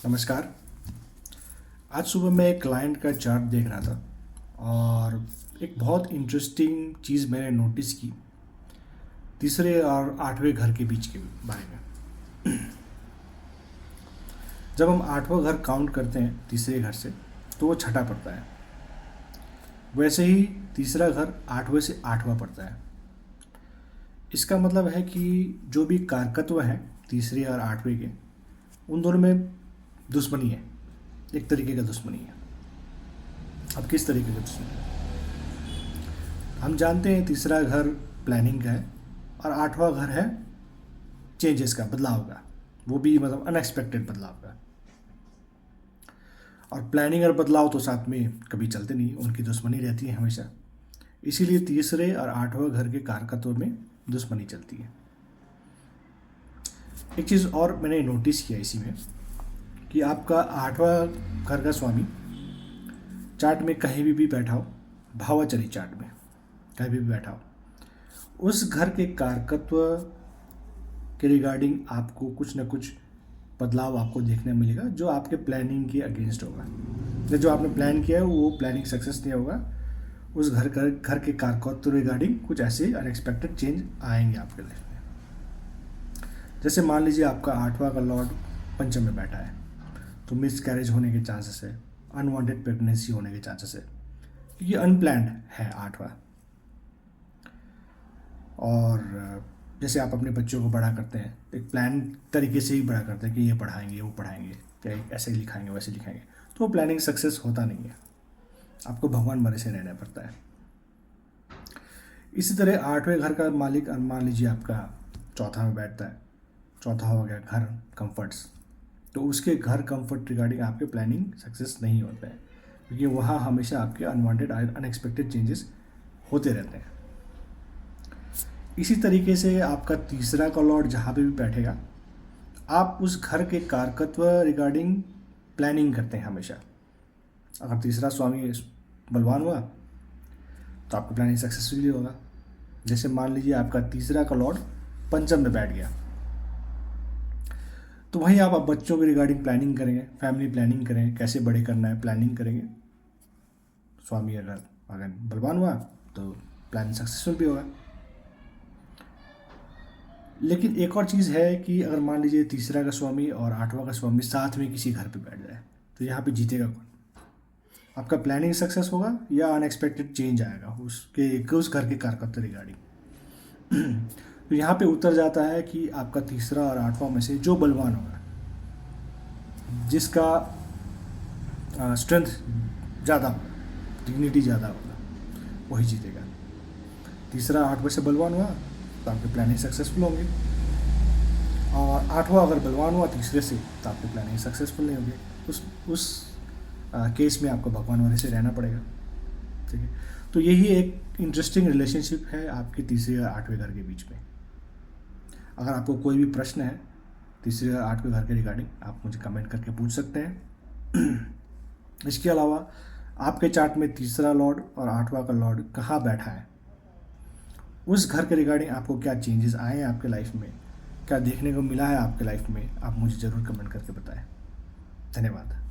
नमस्कार। आज सुबह मैं एक क्लाइंट का चार्ट देख रहा था और एक बहुत इंटरेस्टिंग चीज़ मैंने नोटिस की तीसरे और आठवें घर के बीच के बारे में। जब हम आठवां घर काउंट करते हैं तीसरे घर से तो वो छठा पड़ता है। वैसे ही तीसरा घर आठवें से आठवां पड़ता है। इसका मतलब है कि जो भी कारकत्व हैं तीसरे और आठवें के, उन दोनों में दुश्मनी है, एक तरीके का दुश्मनी है। अब किस तरीके का दुश्मनी है? हम जानते हैं तीसरा घर प्लानिंग का है और आठवां घर है चेंजेस का, बदलाव का, वो भी मतलब अनएक्सपेक्टेड बदलाव का। और प्लानिंग और बदलाव तो साथ में कभी चलते नहीं, उनकी दुश्मनी रहती है हमेशा। इसीलिए तीसरे और आठवां घर के कारकत्व में दुश्मनी चलती है। एक चीज़ और मैंने नोटिस किया इसी में कि आपका आठवां घर का स्वामी चार्ट में कहीं भी बैठा हो, भावाचली चार्ट में कहीं भी बैठा हो, उस घर के कारकत्व के रिगार्डिंग आपको कुछ ना कुछ बदलाव आपको देखने मिलेगा जो आपके प्लानिंग के अगेंस्ट होगा। या जो आपने प्लान किया है वो प्लानिंग सक्सेस नहीं होगा, उस घर के कारकत्व रिगार्डिंग कुछ ऐसे अनएक्सपेक्टेड चेंज आएंगे आपके लाइफ में। जैसे मान लीजिए आपका आठवां का लॉर्ड पंचम में बैठा है, तो मिस कैरेज होने के चांसेस है, अनवांटेड प्रेगनेंसी होने के चांसेस है, क्योंकि अनप्लैंड है आठवां। और जैसे आप अपने बच्चों को बड़ा करते हैं एक प्लान तरीके से ही बड़ा करते हैं कि ये पढ़ाएंगे वो पढ़ाएंगे, क्या ऐसे ही लिखाएंगे वैसे लिखाएंगे, तो वो प्लानिंग सक्सेस होता नहीं है, आपको भगवान भरोसे रहना पड़ता है। इसी तरह आठवें घर का मालिक मान लीजिए आपका चौथा में बैठता है, चौथा हो गया घर कंफर्ट्स, तो उसके घर कंफर्ट रिगार्डिंग आपके प्लानिंग सक्सेस नहीं होता है, क्योंकि वहाँ हमेशा आपके अनवांटेड अनएक्सपेक्टेड चेंजेस होते रहते हैं। इसी तरीके से आपका तीसरा का लॉर्ड जहाँ पे भी बैठेगा, आप उस घर के कारकत्व रिगार्डिंग प्लानिंग करते हैं हमेशा। अगर तीसरा स्वामी बलवान हुआ तो आपका प्लानिंग सक्सेसफुली होगा। जैसे मान लीजिए आपका तीसरा का लॉर्ड पंचम में बैठ गया, तो वहीं आप बच्चों के रिगार्डिंग प्लानिंग करेंगे, फैमिली प्लानिंग करेंगे, कैसे बड़े करना है प्लानिंग करेंगे। स्वामी अगर बलवान हुआ तो प्लान सक्सेसफुल भी होगा। लेकिन एक और चीज़ है कि अगर मान लीजिए तीसरा का स्वामी और आठवां का स्वामी साथ में किसी घर पे बैठ जाए, तो यहाँ पे जीतेगा कौन? आपका प्लानिंग सक्सेस होगा या अनएक्सपेक्टेड चेंज आएगा उस घर के कारकत्व रिगार्डिंग। तो यहाँ पे उत्तर जाता है कि आपका तीसरा और आठवां में से जो बलवान होगा, जिसका स्ट्रेंथ ज़्यादा होगा, डिग्निटी ज़्यादा होगा, वही जीतेगा। तीसरा आठवें से बलवान हुआ तो आपके प्लानिंग सक्सेसफुल होंगे, और आठवां अगर बलवान हुआ तीसरे से तो आपकी प्लानिंग सक्सेसफुल नहीं होगी। उस केस में आपको भगवान वाले से रहना पड़ेगा। ठीक है, तो यही एक इंटरेस्टिंग रिलेशनशिप है आपके तीसरे और आठवें घर के बीच में। अगर आपको कोई भी प्रश्न है तीसरे और आठवें घर के रिगार्डिंग, आप मुझे कमेंट करके पूछ सकते हैं। इसके अलावा आपके चार्ट में तीसरा लॉर्ड और आठवां का लॉर्ड कहाँ बैठा है, उस घर के रिगार्डिंग आपको क्या चेंजेस आए हैं आपके लाइफ में, क्या देखने को मिला है आपके लाइफ में, आप मुझे ज़रूर कमेंट करके बताएं। धन्यवाद।